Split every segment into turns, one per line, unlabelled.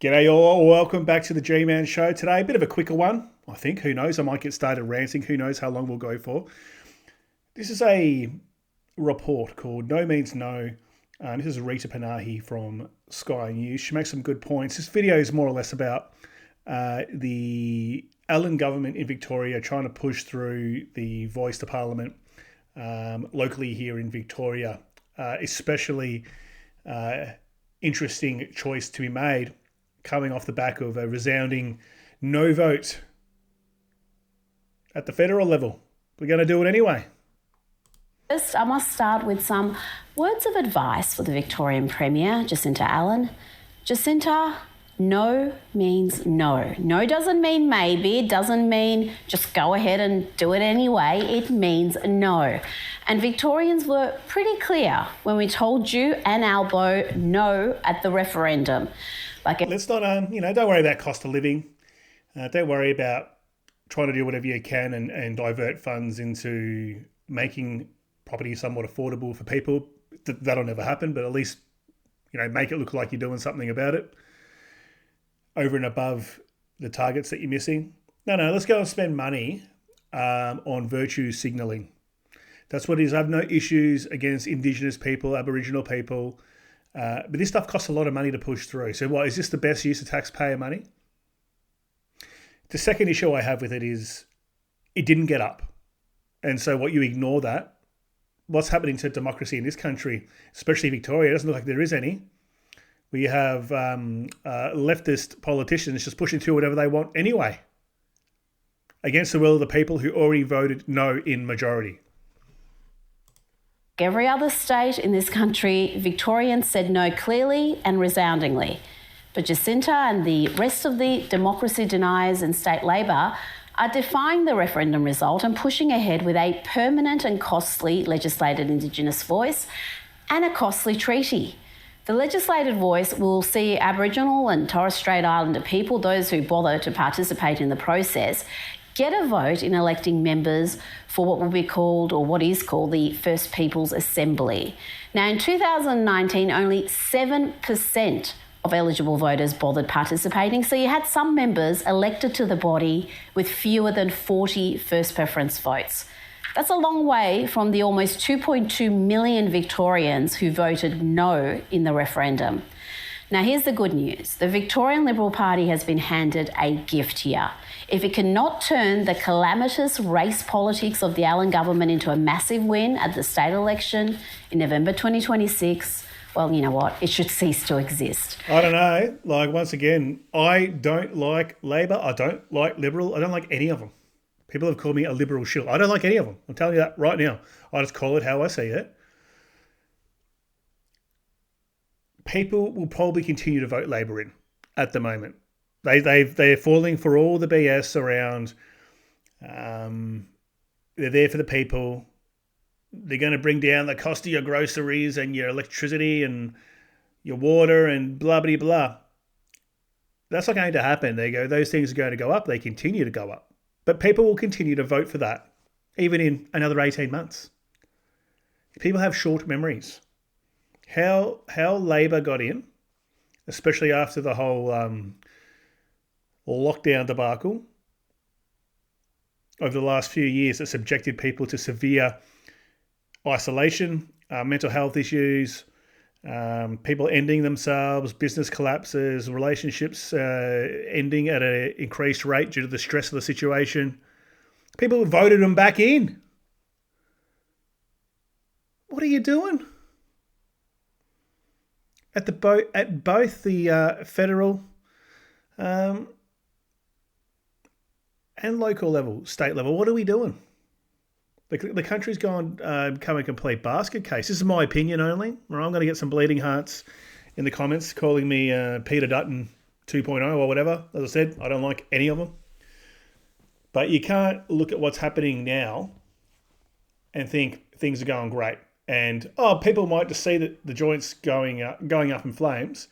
G'day all, welcome back to the G-Man Show. Today, a bit of a quicker one, I think. Who knows, I might get started ranting. Who knows how long we'll go for. This is a report called No Means No. This is Rita Panahi from Sky News. She makes some good points. This video is more or less about the Allen government in Victoria trying to push through the voice to Parliament locally here in Victoria. Especially interesting choice to be made coming off the back of a resounding no vote at the federal level. We're going to do it anyway.
First, I must start with some words of advice for the Victorian Premier, Jacinta Allen. Jacinta, no means no. No doesn't mean maybe. It doesn't mean just go ahead and do it anyway. It means no. And Victorians were pretty clear when we told you and Albo no at the referendum.
Let's not, don't worry about cost of living. Don't worry about trying to do whatever you can and divert funds into making property somewhat affordable for people. That'll never happen, but at least, make it look like you're doing something about it over and above the targets that you're missing. No, let's go and spend money on virtue signalling. That's what it is. I have no issues against Indigenous people, Aboriginal people, but this stuff costs a lot of money to push through. So what, is this the best use of taxpayer money? The second issue I have with it is it didn't get up. And so what you ignore that, what's happening to democracy in this country, especially Victoria, it doesn't look like there is any. We have leftist politicians just pushing through whatever they want anyway, against the will of the people who already voted no in majority.
Every other state in this country, Victorians said no clearly and resoundingly. But Jacinta and the rest of the democracy deniers in state Labor are defying the referendum result and pushing ahead with a permanent and costly legislated Indigenous voice and a costly treaty. The legislated voice will see Aboriginal and Torres Strait Islander people, those who bother to participate in the process, get a vote in electing members for what will be called, or what is called, the First Peoples Assembly. Now, in 2019, only 7% of eligible voters bothered participating, so you had some members elected to the body with fewer than 40 first preference votes. That's a long way from the almost 2.2 million Victorians who voted no in the referendum. Now, here's the good news. The Victorian Liberal Party has been handed a gift here. If it cannot turn the calamitous race politics of the Allen government into a massive win at the state election in November 2026, well, you know what? It should cease to exist.
I don't know. Once again, I don't like Labor. I don't like Liberal. I don't like any of them. People have called me a liberal shill. I don't like any of them. I'm telling you that right now. I just call it how I see it. People will probably continue to vote Labor in at the moment. They're falling for all the BS around. They're there for the people. They're going to bring down the cost of your groceries and your electricity and your water and blah, blah, blah. That's not going to happen. Those things are going to go up. They continue to go up. But people will continue to vote for that, even in another 18 months. People have short memories. How Labor got in, especially after the whole lockdown debacle over the last few years, that subjected people to severe isolation, mental health issues, people ending themselves, business collapses, relationships ending at an increased rate due to the stress of the situation. People voted them back in. What are you doing? At both the federal and local level, state level, what are we doing? The country's gone become a complete basket case. This is my opinion only. I'm going to get some bleeding hearts in the comments calling me Peter Dutton 2.0 or whatever. As I said, I don't like any of them. But you can't look at what's happening now and think things are going great. And, people might just see that the joint's going up in flames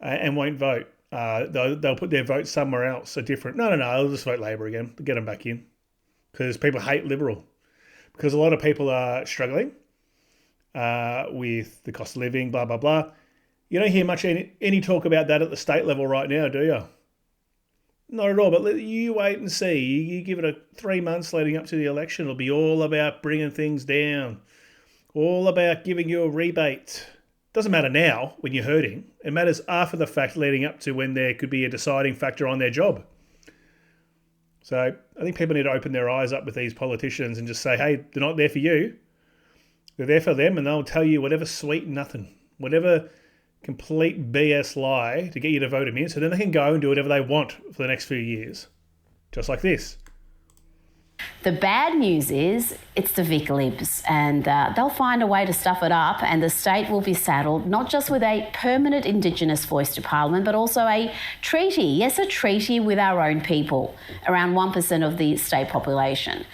and won't vote. They'll put their vote somewhere else, a different... No, they'll just vote Labor again to get them back in. Because people hate Liberal. Because a lot of people are struggling with the cost of living, blah, blah, blah. You don't hear much any talk about that at the state level right now, do you? Not at all, but you wait and see. You give it 3 months leading up to the election. It'll be all about bringing things down, all about giving you a rebate. Doesn't matter now when you're hurting. It matters after the fact leading up to when there could be a deciding factor on their job. So I think people need to open their eyes up with these politicians and just say, hey, they're not there for you. They're there for them, and they'll tell you whatever sweet nothing, whatever complete BS lie to get you to vote them in, so then they can go and do whatever they want for the next few years. Just like this.
The bad news is it's the Vic Libs, and they'll find a way to stuff it up, and the state will be saddled not just with a permanent Indigenous voice to Parliament, but also a treaty, yes, a treaty with our own people, around 1% of the state population.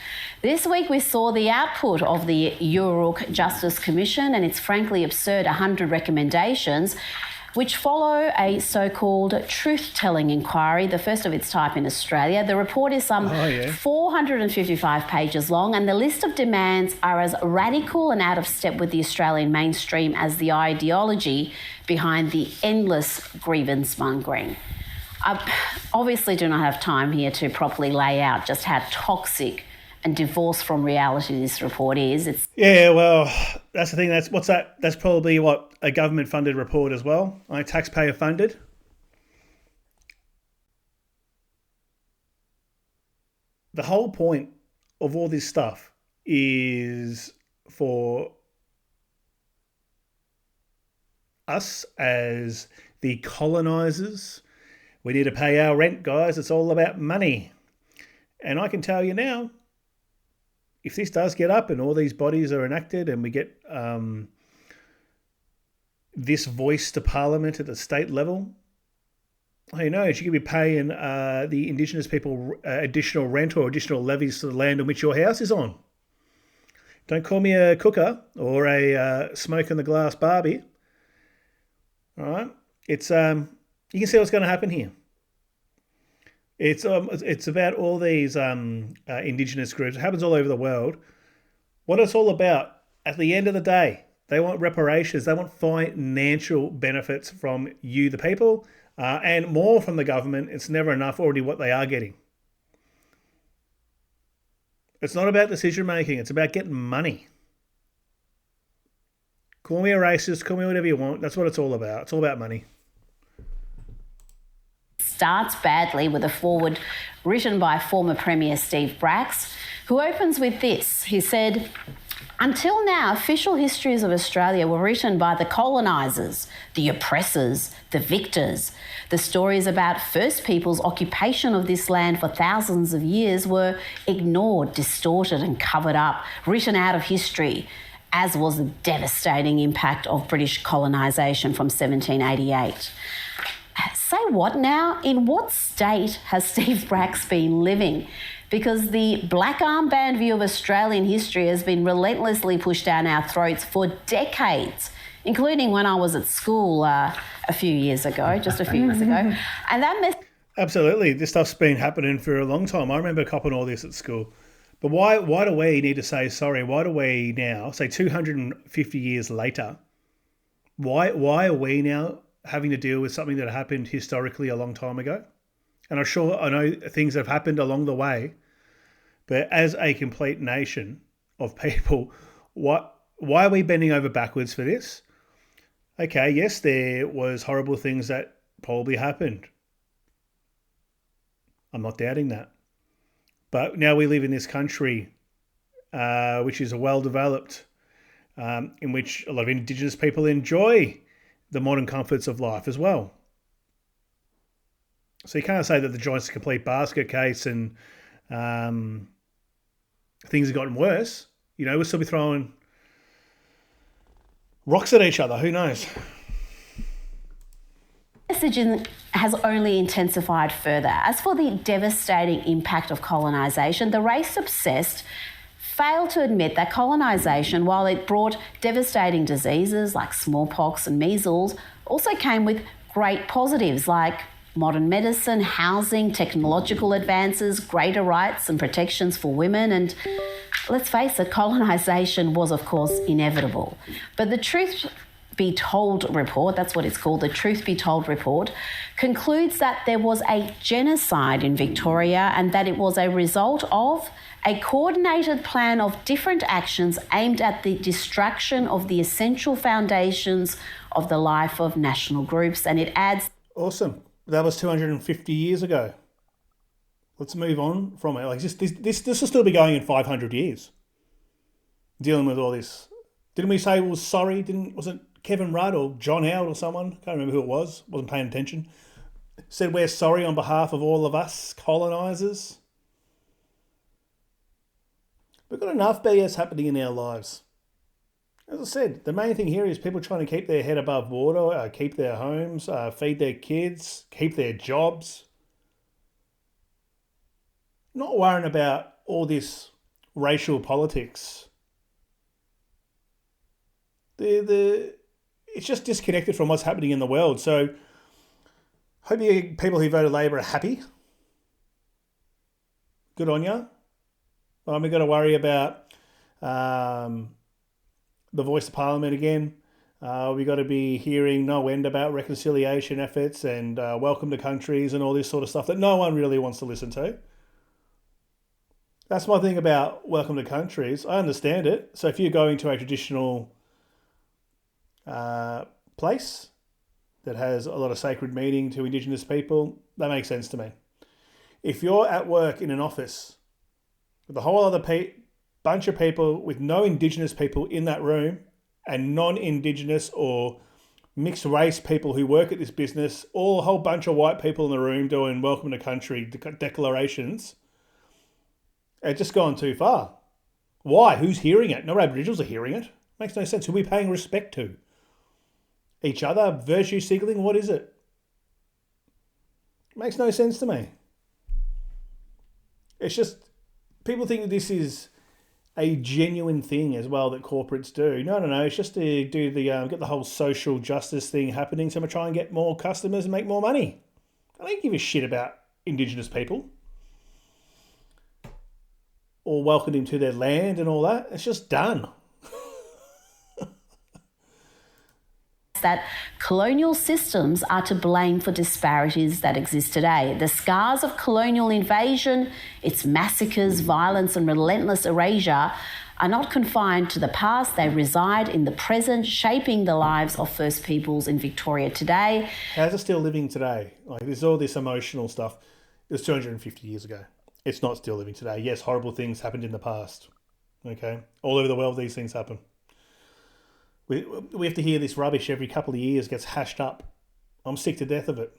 This week we saw the output of the Yoorrook Justice Commission and its frankly absurd 100 recommendations, which follow a so-called truth-telling inquiry, the first of its type in Australia. The report is some 455 pages long, and the list of demands are as radical and out of step with the Australian mainstream as the ideology behind the endless grievance mongering. I obviously do not have time here to properly lay out just how toxic and divorced from reality this report is.
Yeah, well, that's the thing. That's probably what a government-funded report as well, like taxpayer-funded. The whole point of all this stuff is for us as the colonisers. We need to pay our rent, guys. It's all about money. And I can tell you now, if this does get up and all these bodies are enacted and we get this voice to Parliament at the state level, who knows, you could be paying the Indigenous people additional rent or additional levies to the land on which your house is on. Don't call me a cooker or a smoke in the glass Barbie. All right? It's you can see what's going to happen here. It's about all these Indigenous groups. It happens all over the world. What it's all about, at the end of the day, they want reparations. They want financial benefits from you, the people, and more from the government. It's never enough already what they are getting. It's not about decision making. It's about getting money. Call me a racist. Call me whatever you want. That's what it's all about. It's all about money.
Starts badly with a foreword written by former Premier Steve Bracks, who opens with this. He said, "Until now, official histories of Australia were written by the colonisers, the oppressors, the victors. The stories about First Peoples' occupation of this land for thousands of years were ignored, distorted and covered up, written out of history, as was the devastating impact of British colonisation from 1788. Say what now? In what state has Steve Bracks been living? Because the black armband view of Australian history has been relentlessly pushed down our throats for decades, including when I was at school a few years ago. And that
Absolutely. This stuff's been happening for a long time. I remember copping all this at school. But why do we need to say sorry? Why do we now, say 250 years later, why are we now having to deal with something that happened historically a long time ago? And I know things have happened along the way, but as a complete nation of people, why are we bending over backwards for this? Okay, yes, there was horrible things that probably happened. I'm not doubting that. But now we live in this country, which is well-developed, in which a lot of Indigenous people enjoy the modern comforts of life as well. So you can't say that the joint's a complete basket case and things have gotten worse. You know, we'll still be throwing rocks at each other. Who knows?
messaging has only intensified further. As for the devastating impact of colonisation, the race-obsessed failed to admit that colonisation, while it brought devastating diseases like smallpox and measles, also came with great positives like modern medicine, housing, technological advances, greater rights and protections for women, and let's face it, colonisation was of course inevitable. But the truth Be Told report, that's what it's called, the Truth Be Told report, concludes that there was a genocide in Victoria and that it was a result of a coordinated plan of different actions aimed at the destruction of the essential foundations of the life of national groups. And it adds...
Awesome. That was 250 years ago. Let's move on from it. Like this will still be going in 500 years, dealing with all this. Didn't we say we was sorry? Was it Kevin Rudd or John Howard or someone? Can't remember who it was. Wasn't paying attention. Said we're sorry on behalf of all of us colonisers. We've got enough BS happening in our lives. As I said, the main thing here is people trying to keep their head above water, keep their homes, feed their kids, keep their jobs. Not worrying about all this racial politics. It's just disconnected from what's happening in the world. So, hope you people who voted Labor are happy. Good on you. We've got to worry about the voice of Parliament again. We've got to be hearing no end about reconciliation efforts and welcome to countries and all this sort of stuff that no one really wants to listen to. That's my thing about welcome to countries. I understand it. So if you're going to a traditional place that has a lot of sacred meaning to Indigenous people, that makes sense to me. If you're at work in an office with a whole other bunch of people with no Indigenous people in that room and non-Indigenous or mixed race people who work at this business, a whole bunch of white people in the room doing welcome to country declarations, it's just gone too far. Why? Who's hearing it? No Aboriginals are hearing it. Makes no sense. Who are we paying respect to? Each other? Virtue signaling? What is it? Makes no sense to me. It's just, people think that this is a genuine thing as well that corporates do. No. It's just to do get the whole social justice thing happening, so we try and get more customers and make more money. I don't give a shit about Indigenous people or welcome them to their land and all that. It's just done.
That colonial systems are to blame for disparities that exist today. The scars of colonial invasion, its massacres, violence and relentless erasure are not confined to the past. They reside in the present, shaping the lives of First Peoples in Victoria today.
How's it still living today? Like, there's all this emotional stuff. It was 250 years ago. It's not still living today. Yes, horrible things happened in the past. Okay? All over the world, these things happen. We have to hear this rubbish every couple of years, gets hashed up. I'm sick to death of it.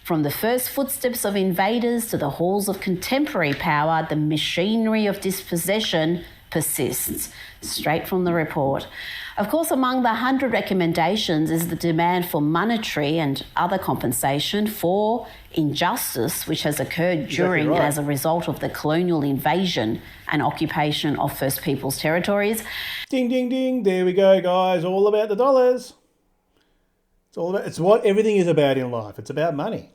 From the first footsteps of invaders to the halls of contemporary power, the machinery of dispossession persists. Straight from the report. Of course, among the 100 recommendations is the demand for monetary and other compensation for injustice which has occurred during and as a result of the colonial invasion and occupation of First Peoples territories.
Ding, ding, ding. There we go, guys. All about the dollars. It's what everything is about in life. It's about money.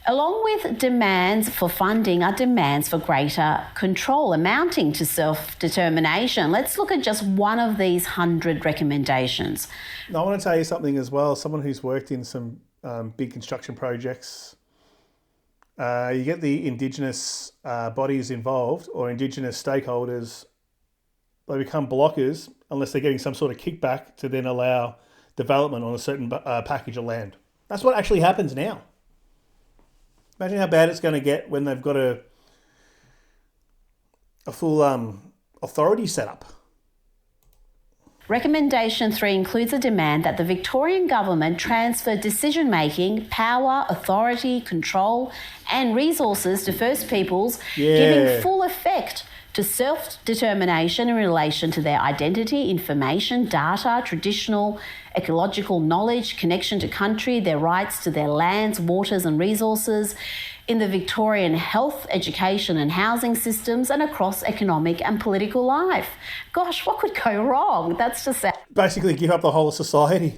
Along with demands for funding are demands for greater control, amounting to self-determination. Let's look at just one of these 100 recommendations.
Now, I want to tell you something as well. Someone who's worked in some big construction projects, you get the Indigenous bodies involved or Indigenous stakeholders, they become blockers unless they're getting some sort of kickback to then allow development on a certain package of land. That's what actually happens now. Imagine how bad it's going to get when they've got a full authority set up.
Recommendation 3 includes a demand that the Victorian government transfer decision-making, power, authority, control and resources to First Peoples, giving full effect to self-determination in relation to their identity, information, data, traditional, ecological knowledge, connection to country, their rights to their lands, waters and resources, in the Victorian health, education and housing systems and across economic and political life. Gosh, what could go wrong? That's just...
Basically give up the whole of society.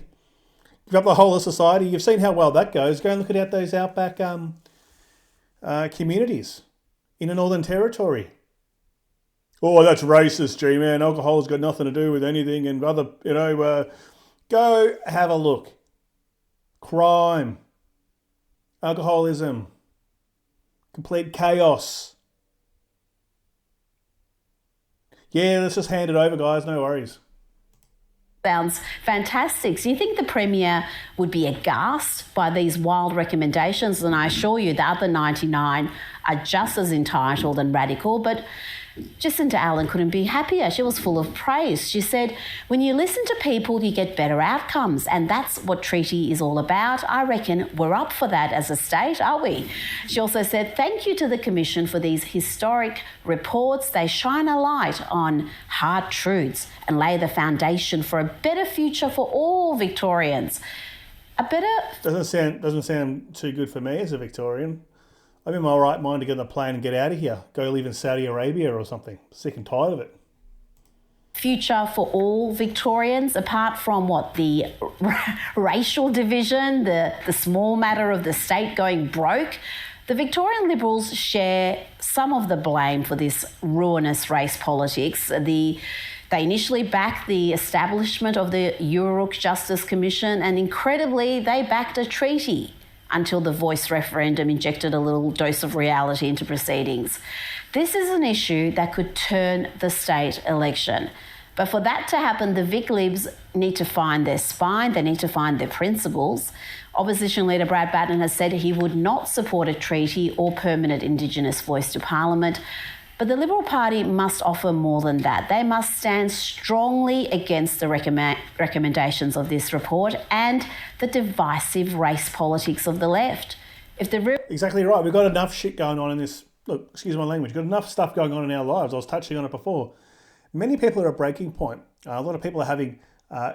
Give up the whole of society. You've seen how well that goes. Go and look at those outback communities in the Northern Territory. Oh, that's racist, G-man. Alcohol's got nothing to do with anything. And other, go have a look. Crime, alcoholism, complete chaos. Yeah, let's just hand it over, guys. No worries.
Sounds fantastic. So you think the Premier would be aghast by these wild recommendations? And I assure you the other 99 are just as entitled and radical. But Jacinta Allen couldn't be happier. She was full of praise. She said, when you listen to people, you get better outcomes. And that's what treaty is all about. I reckon we're up for that as a state, are we? She also said, thank you to the Commission for these historic reports. They shine a light on hard truths and lay the foundation for a better future for all Victorians. A better...
Doesn't sound too good for me as a Victorian. I'm in my right mind to get on a plane and get out of here. Go live in Saudi Arabia or something. Sick and tired of it.
Future for all Victorians, apart from what, the racial division, the small matter of the state going broke. The Victorian Liberals share some of the blame for this ruinous race politics. They initially backed the establishment of the Yoorrook Justice Commission, and incredibly, they backed a treaty until the Voice referendum injected a little dose of reality into proceedings. This is an issue that could turn the state election. But for that to happen, the Vic Libs need to find their spine, they need to find their principles. Opposition leader Brad Batten has said he would not support a treaty or permanent Indigenous voice to Parliament. But the Liberal Party must offer more than that. They must stand strongly against the recommendations of this report and the divisive race politics of the left.
Exactly right. We've got enough shit going on in this. Look, excuse my language. We've got enough stuff going on in our lives. I was touching on it before. Many people are at a breaking point. A lot of people are having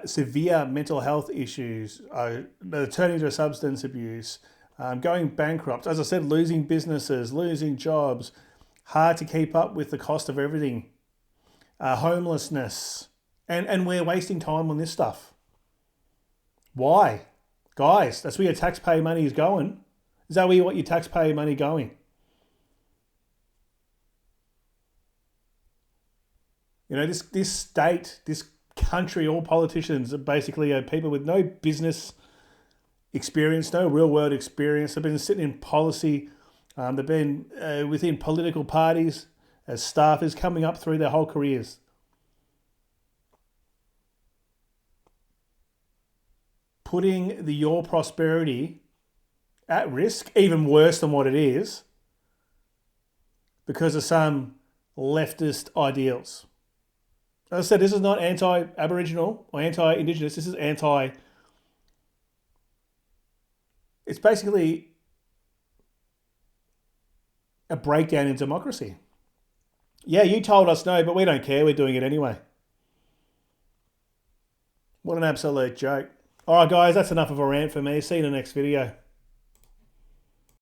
severe mental health issues, they're turning to substance abuse, going bankrupt. As I said, losing businesses, losing jobs. Hard to keep up with the cost of everything, homelessness, and we're wasting time on this stuff. Why? Guys, that's where your taxpayer money is going. Is that where you want your taxpayer money going? This state, this country, all politicians are basically people with no business experience, no real world experience. They've been sitting in policy. They've been within political parties as staffers coming up through their whole careers. Putting your prosperity at risk, even worse than what it is, because of some leftist ideals. As I said, this is not anti-Aboriginal or anti-Indigenous. This is it's basically a breakdown in democracy. Yeah, you told us no, but we don't care. We're doing it anyway. What an absolute joke. All right, guys, that's enough of a rant for me. See you in the next video.